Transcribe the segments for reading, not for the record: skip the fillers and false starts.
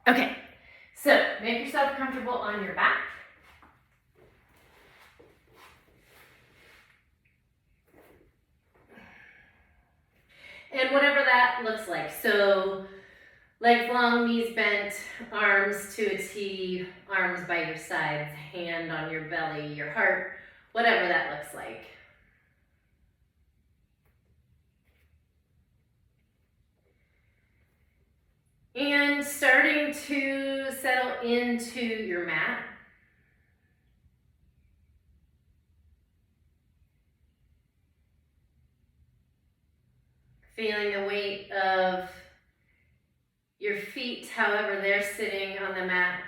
Okay, so make yourself comfortable on your back. And whatever that looks like. So legs long, knees bent, arms to a T, arms by your sides, hand on your belly, your heart, whatever that looks like. And starting to settle into your mat. Feeling the weight of your feet, however they're sitting on the mat.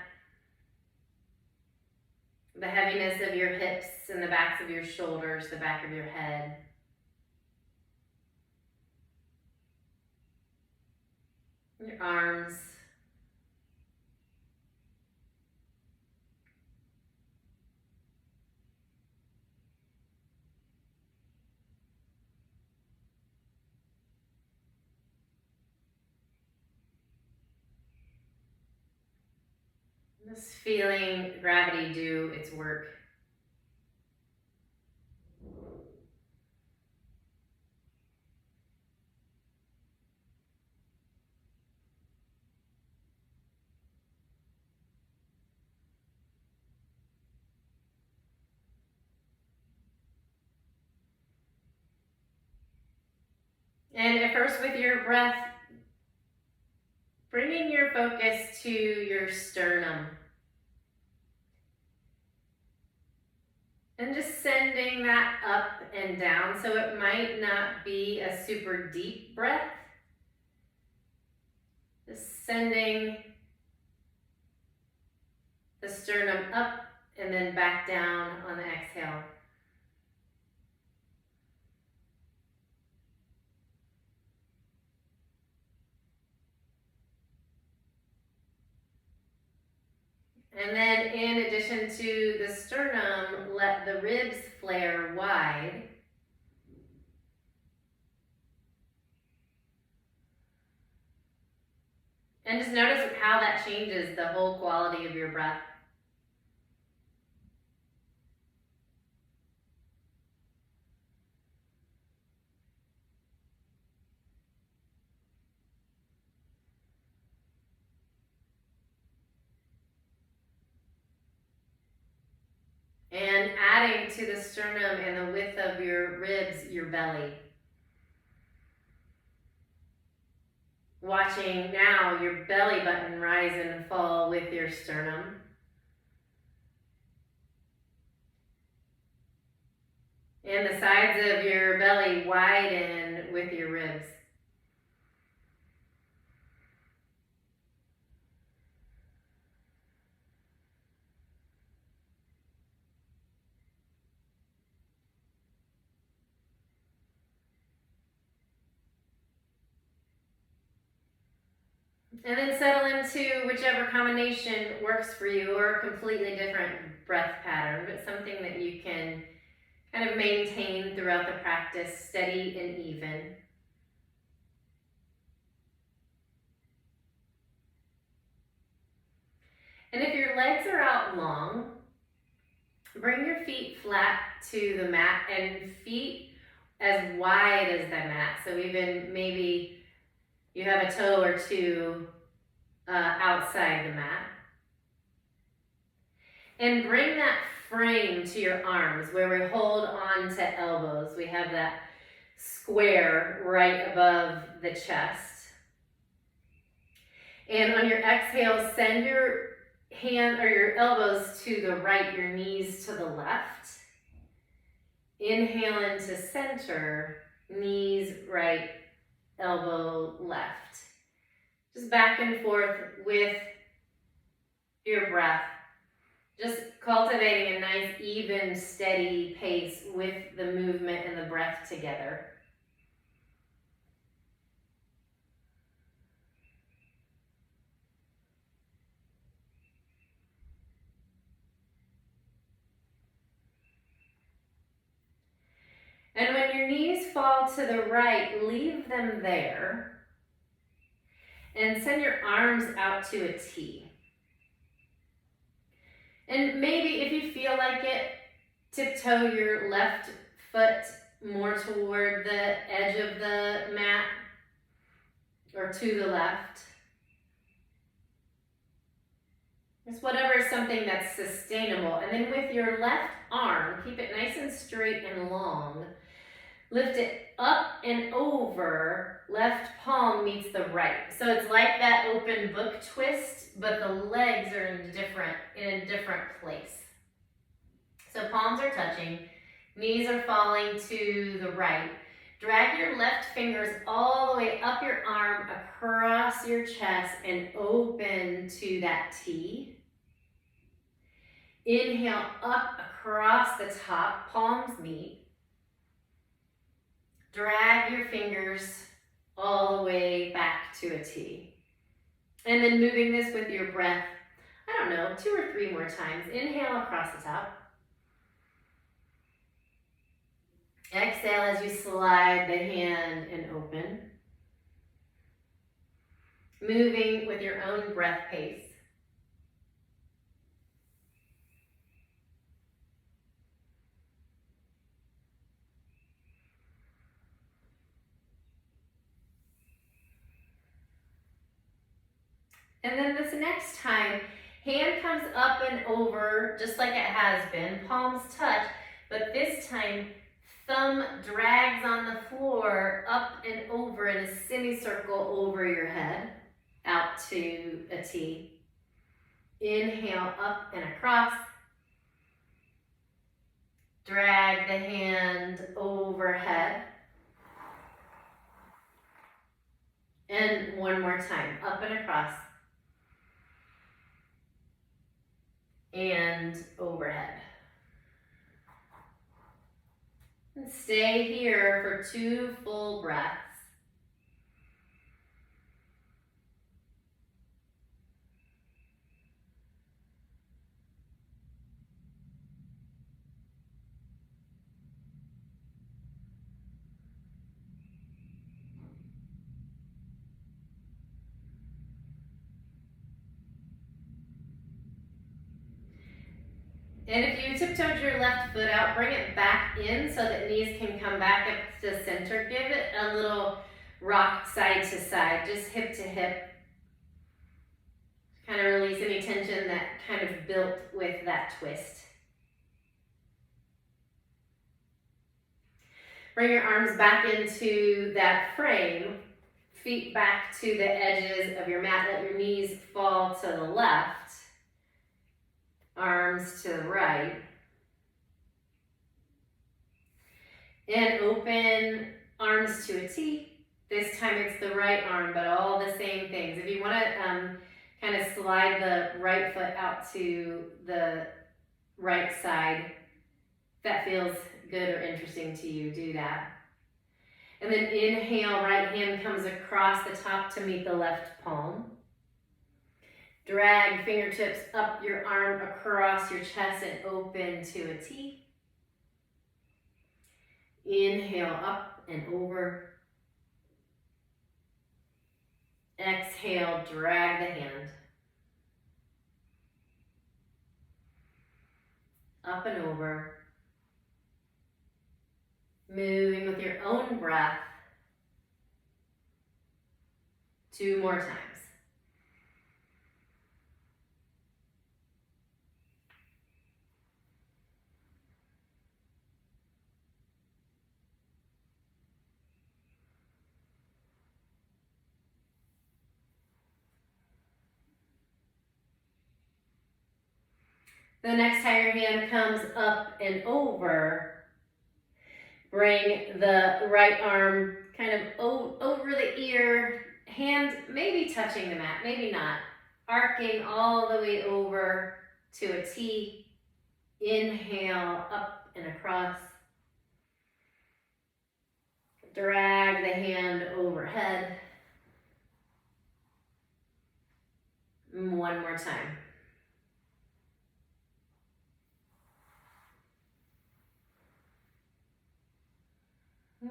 The heaviness of your hips and the backs of your shoulders, the back of your head. Your arms. Just feeling gravity do its work. And at first with your breath, bringing your focus to your sternum. And just sending that up and down. So it might not be a super deep breath. Just sending the sternum up and then back down on the exhale. And then in addition to the sternum, let the ribs flare wide. And just notice how that changes the whole quality of your breath. And adding to the sternum and the width of your ribs, your belly. Watching now your belly button rise and fall with your sternum. And the sides of your belly widen with your ribs. And then settle into whichever combination works for you, or a completely different breath pattern, but something that you can kind of maintain throughout the practice, steady and even. And if your legs are out long, bring your feet flat to the mat and feet as wide as the mat. So even maybe you have a toe or two outside the mat. And bring that frame to your arms where we hold on to elbows. We have that square right above the chest. And on your exhale, send your hand or your elbows to the right, your knees to the left. Inhale into center, knees right, elbow left. Just back and forth with your breath. Just cultivating a nice, even, steady pace with the movement and the breath together. And when your knees fall to the right, leave them there. And send your arms out to a T. And maybe if you feel like it, tiptoe your left foot more toward the edge of the mat or to the left. Just whatever is something that's sustainable. And then with your left arm, keep it nice and straight and long. Lift it up and over. Left palm meets the right. So it's like that open book twist, but the legs are in a different place. So palms are touching, knees are falling to the right. Drag your left fingers all the way up your arm, across your chest, and open to that T. Inhale up across the top, palms meet. Drag your fingers all the way back to a T. And then moving this with your breath, 2 or 3 more times. Inhale across the top. Exhale as you slide the hand and open. Moving with your own breath pace. And then this next time, hand comes up and over just like it has been, palms touch, but this time thumb drags on the floor up and over in a semicircle over your head, out to a T. Inhale up and across. Drag the hand overhead. And one more time, up and across. And overhead. And stay here for 2 full breaths. And if you tiptoed your left foot out, bring it back in so that knees can come back up to center. Give it a little rock side to side, just hip to hip. Kind of release any tension that kind of built with that twist. Bring your arms back into that frame, feet back to the edges of your mat. Let your knees fall to the left. Arms to the right. And open arms to a T. This time it's the right arm, but all the same things. If you want to kind of slide the right foot out to the right side, if that feels good or interesting to you, do that. And then inhale, right hand comes across the top to meet the left palm. Drag fingertips up your arm across your chest and open to a T. Inhale up and over. Exhale, drag the hand. Up and over. Moving with your own breath. 2 more times. The next time your hand comes up and over, bring the right arm kind of over the ear, hand maybe touching the mat, maybe not. Arcing all the way over to a T. Inhale, up and across. Drag the hand overhead. One more time.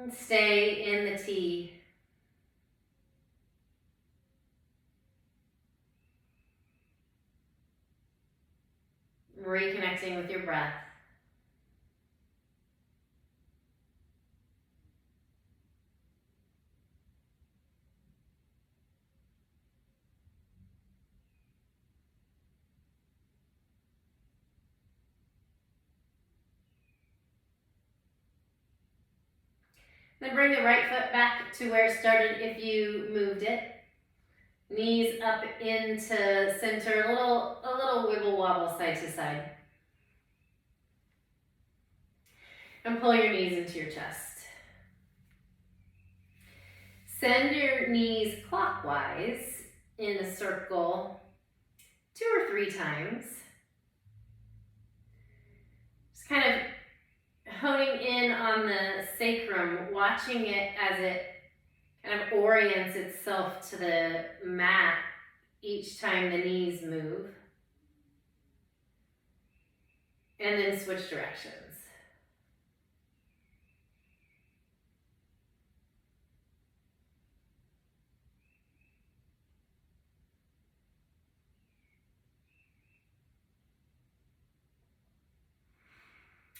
And stay in the T. reconnecting with your breath. Then bring the right foot back to where it started if you moved it. Knees up into center, a little wiggle wobble side to side. And pull your knees into your chest. Send your knees clockwise in a circle 2 or 3 times. Just kind of honing in on the sacrum, watching it as it kind of orients itself to the mat each time the knees move. And then switch directions.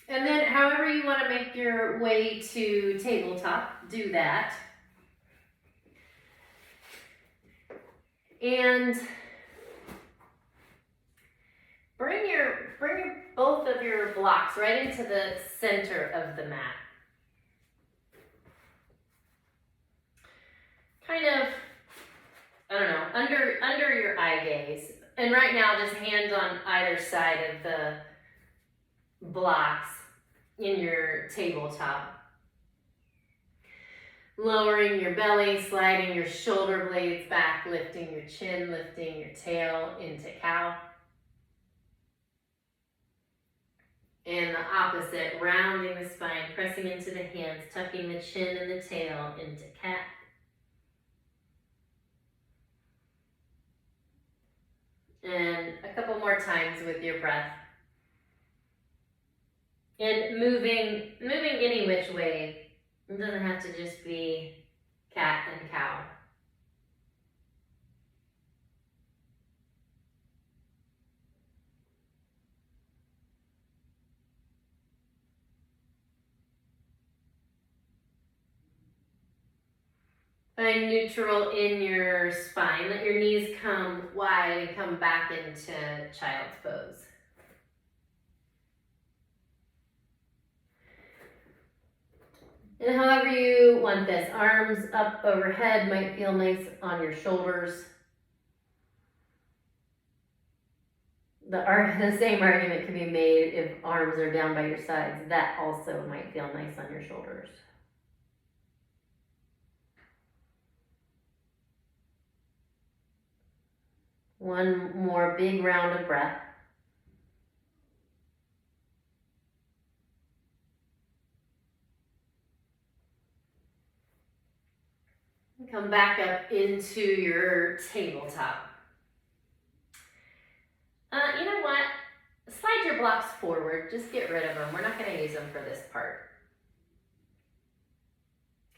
And then however you want to make your way to tabletop, do that. And bring both of your blocks right into the center of the mat. Kind of, I don't know, under your eye gaze. And right now, just hands on either side of the blocks in your tabletop. Lowering your belly, sliding your shoulder blades back, lifting your chin, lifting your tail into cow. And the opposite, rounding the spine, pressing into the hands, tucking the chin and the tail into cat. And a couple more times with your breath. And moving any which way. It doesn't have to just be cat and cow. Find neutral in your spine. Let your knees come wide and come back into child's pose. And however you want this, arms up overhead might feel nice on your shoulders. The same argument can be made if arms are down by your sides. That also might feel nice on your shoulders. One more big round of breath. Come back up into your tabletop. You know what? Slide your blocks forward. Just get rid of them. We're not going to use them for this part.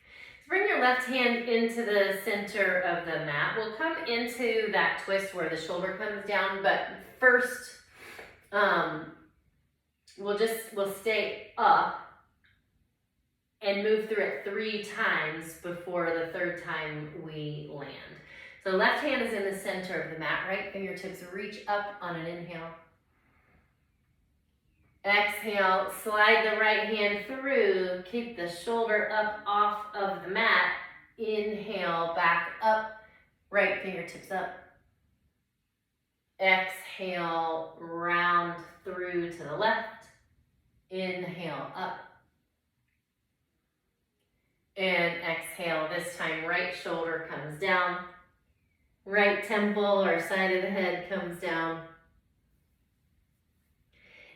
So bring your left hand into the center of the mat. We'll come into that twist where the shoulder comes down, but first we'll stay up and move through it 3 times before the 3rd time we land. So left hand is in the center of the mat, right fingertips reach up on an inhale. Exhale, slide the right hand through, keep the shoulder up off of the mat. Inhale, back up, right fingertips up. Exhale, round through to the left. Inhale, up. And exhale, this time right shoulder comes down. Right temple or side of the head comes down.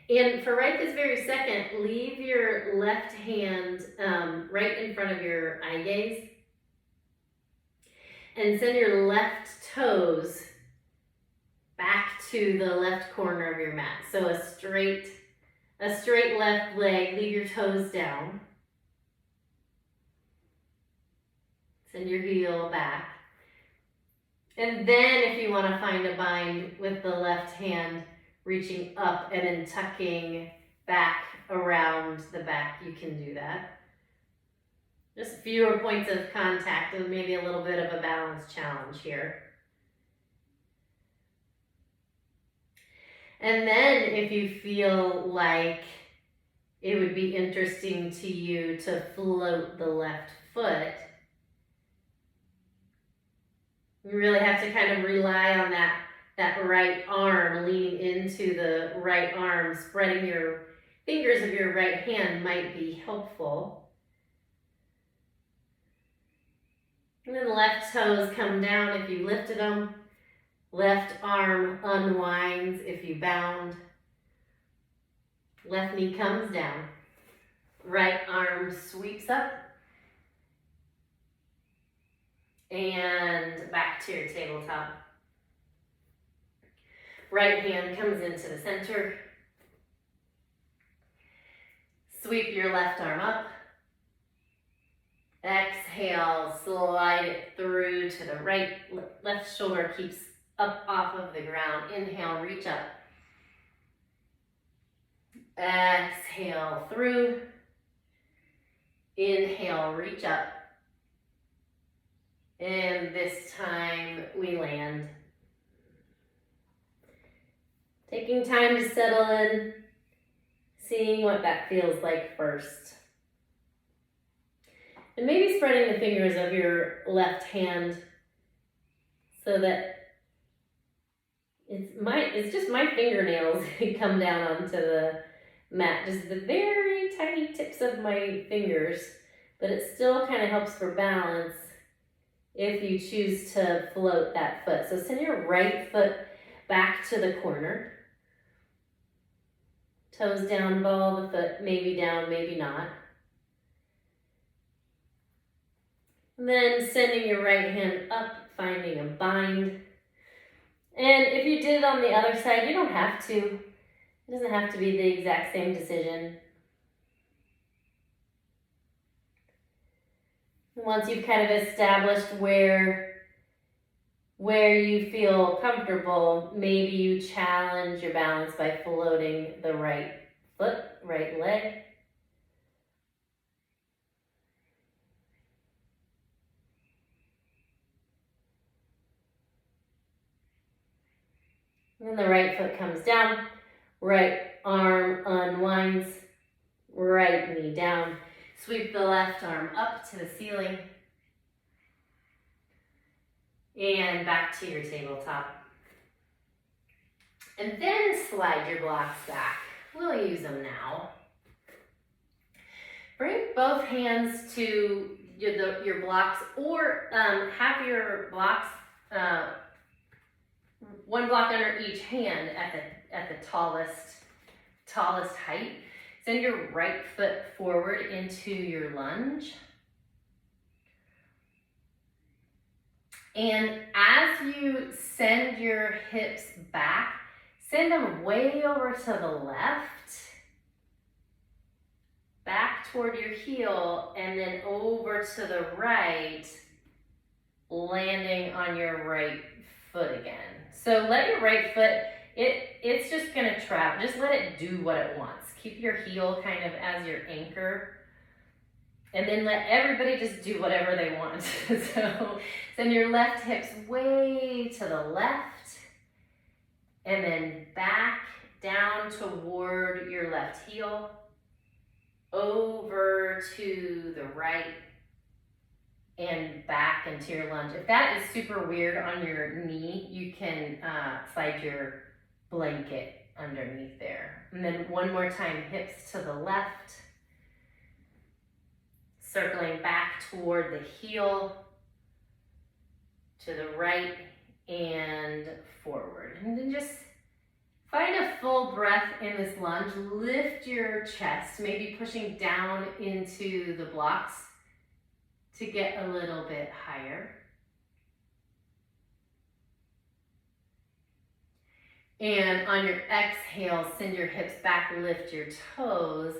And for right this very second, leave your left hand right in front of your eye gaze. And send your left toes back to the left corner of your mat. So a straight left leg, leave your toes down. Send your heel back. And then if you want to find a bind with the left hand, reaching up and then tucking back around the back, you can do that. Just fewer points of contact and maybe a little bit of a balance challenge here. And then if you feel like it would be interesting to you to float the left foot, you really have to kind of rely on that right arm, leaning into the right arm. Spreading your fingers of your right hand might be helpful. And then left toes come down if you lifted them. Left arm unwinds if you bound. Left knee comes down. Right arm sweeps up. And back to your tabletop. Right hand comes into the center. Sweep your left arm up. Exhale, slide it through to the right. Left shoulder keeps up off of the ground. Inhale, reach up. Exhale through. Inhale, reach up. And this time we land. Taking time to settle in, seeing what that feels like first. And maybe spreading the fingers of your left hand so that it's just my fingernails come down onto the mat, just the very tiny tips of my fingers, but it still kind of helps for balance if you choose to float that foot. So send your right foot back to the corner. Toes down, ball the foot, maybe down, maybe not. And then sending your right hand up, finding a bind. And if you did it on the other side, you don't have to. It doesn't have to be the exact same decision. Once you've kind of established where you feel comfortable, maybe you challenge your balance by floating the right foot, right leg. And then the right foot comes down, right arm unwinds, right knee down. Sweep the left arm up to the ceiling. And back to your tabletop. And then slide your blocks back. We'll use them now. Bring both hands to your blocks, or have your blocks, one block under each hand at the tallest height. Send your right foot forward into your lunge. And as you send your hips back, send them way over to the left, back toward your heel, and then over to the right, landing on your right foot again. So let your right foot, it's just gonna travel. Just let it do what it wants. Keep your heel kind of as your anchor. And then let everybody just do whatever they want. So send your left hips way to the left. And then back down toward your left heel. Over to the right. And back into your lunge. If that is super weird on your knee, you can slide your blanket underneath there. And then one more time, hips to the left. Circling back toward the heel, to the right and forward. And then just find a full breath in this lunge. Lift your chest, maybe pushing down into the blocks to get a little bit higher. And on your exhale, send your hips back, lift your toes.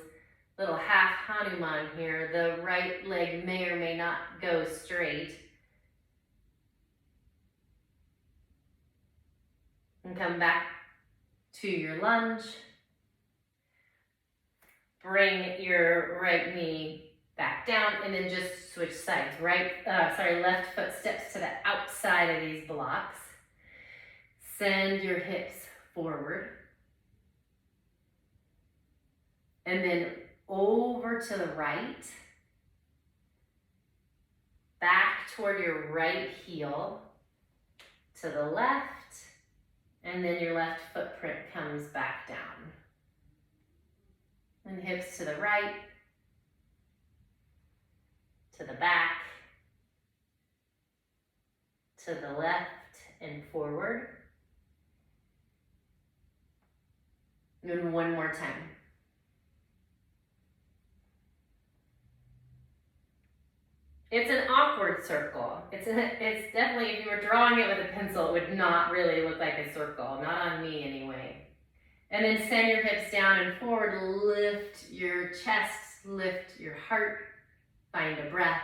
Little half Hanuman here. The right leg may or may not go straight. And come back to your lunge. Bring your right knee back down and then just switch sides. Left foot steps to the outside of these blocks. Send your hips forward. And then over to the right. Back toward your right heel. To the left. And then your left footprint comes back down. And hips to the right, to the back, to the left and forward. And one more time. It's an awkward circle. It's definitely, if you were drawing it with a pencil, it would not really look like a circle. Not on me anyway. And then send your hips down and forward, lift your chest, lift your heart, find a breath.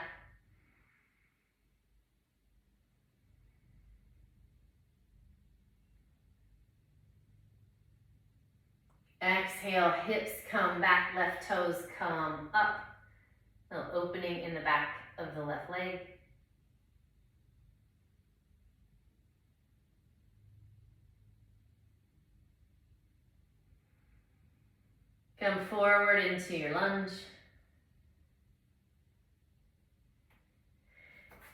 Exhale, hips come back, left toes come up. A little opening in the back of the left leg. Come forward into your lunge.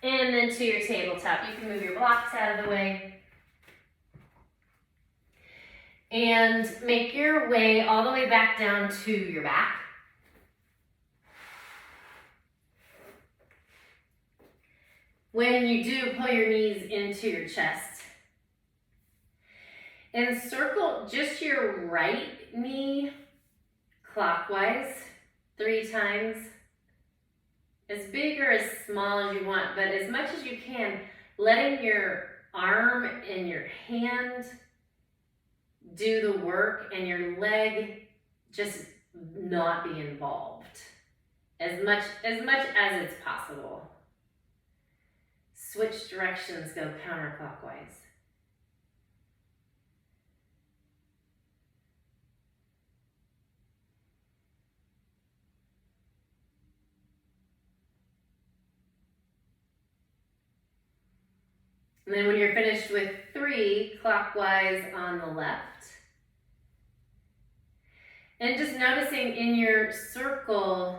And then to your tabletop. You can move your blocks out of the way. And make your way all the way back down to your back. When you do, pull your knees into your chest. And circle just your right knee clockwise 3 times. As big or as small as you want, but as much as you can, letting your arm and your hand do the work and your leg just not be involved as much as it's possible. Switch directions, go counterclockwise. And then when you're finished with 3, clockwise on the left. And just noticing in your circle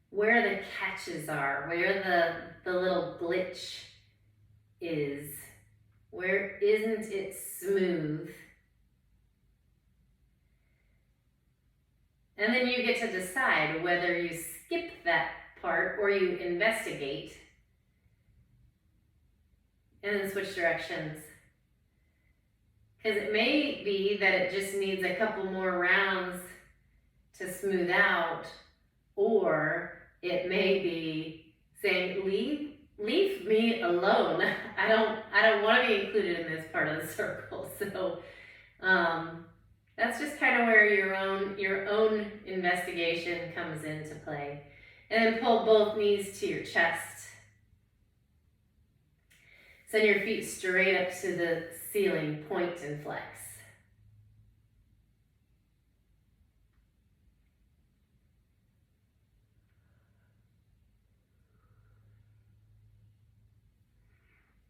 where the catches are, where the little glitch is, where isn't it smooth. And then you get to decide whether you skip that part or you investigate. And then switch directions. Because it may be that it just needs a couple more rounds to smooth out, or it may be saying, leave me alone. I don't want to be included in this part of the circle. So that's just kind of where your own investigation comes into play. And then pull both knees to your chest. Send your feet straight up to the ceiling, point and flex.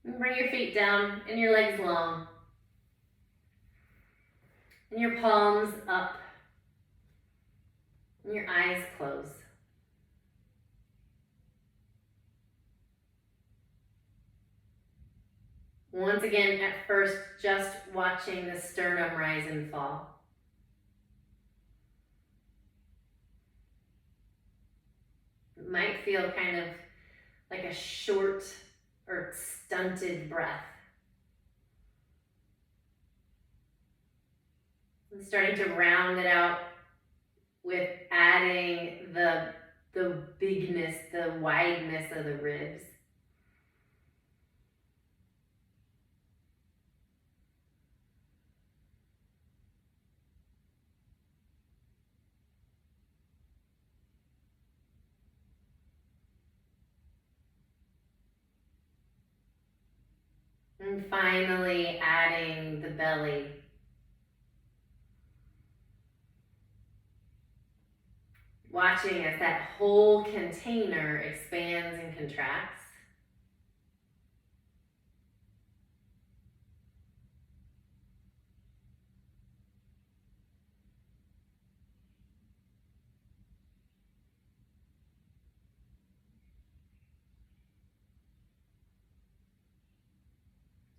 And bring your feet down and your legs long. And your palms up. And your eyes closed. Once again, at first, just watching the sternum rise and fall. It might feel kind of like a short or stunted breath. And starting to round it out with adding the bigness, the wideness of the ribs. And finally adding the belly watching as that whole container expands and contracts.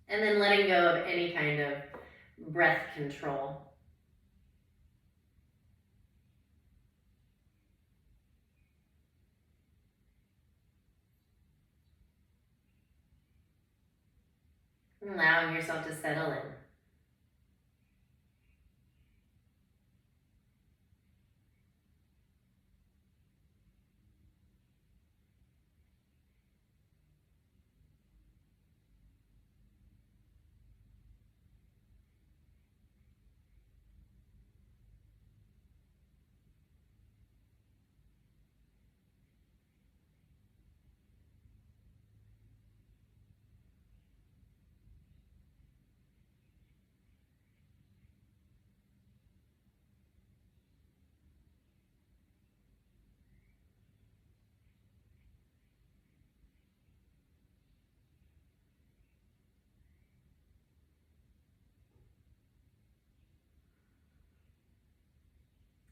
And then letting go of any kind of breath control. Allowing yourself to settle in.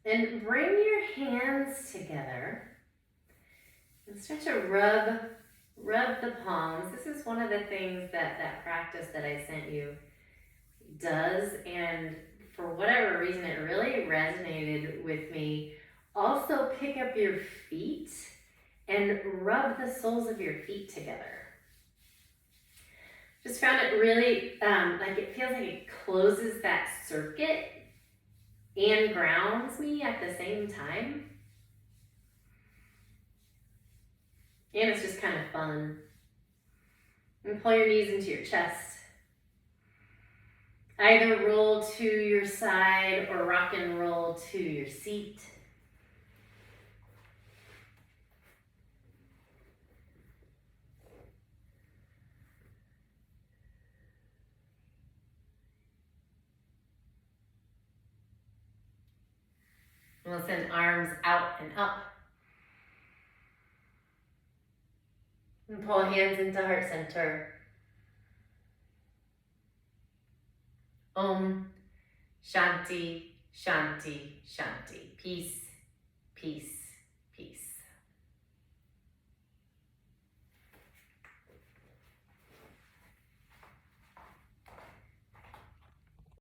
And bring your hands together and start to rub the palms. This is one of the things that practice that I sent you does, and for whatever reason it really resonated with me. Also pick up your feet and rub the soles of your feet together. Just found it really, like it feels like it closes that circuit and grounds me at the same time. And it's just kind of fun. And pull your knees into your chest. Either roll to your side or rock and roll to your seat. And we'll send arms out and up. And pull hands into heart center. Om Shanti, Shanti, Shanti. Peace, peace, peace.